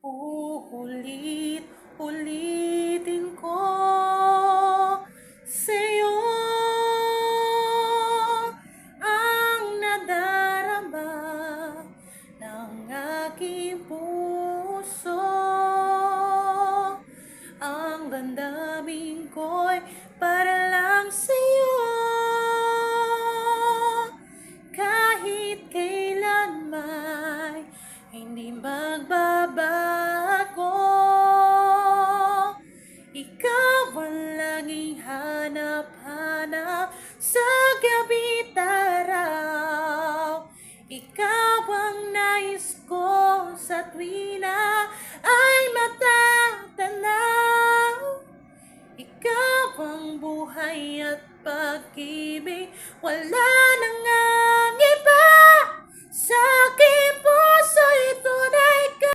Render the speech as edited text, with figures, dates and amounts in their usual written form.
Uulit-ulitin ko sa'yo ang nadarama ng aking puso. Ang damdamin ko'y para lang sa'yo. Kahit kailan may hindi magbabago. Ikaw ang laging hanap-hanap sa gabi't araw. Ikaw ang nais ko sa tuwina ay matatanaw. Ikaw ang buhay at pag-ibig, wala nang ang iba sa aking puso ito.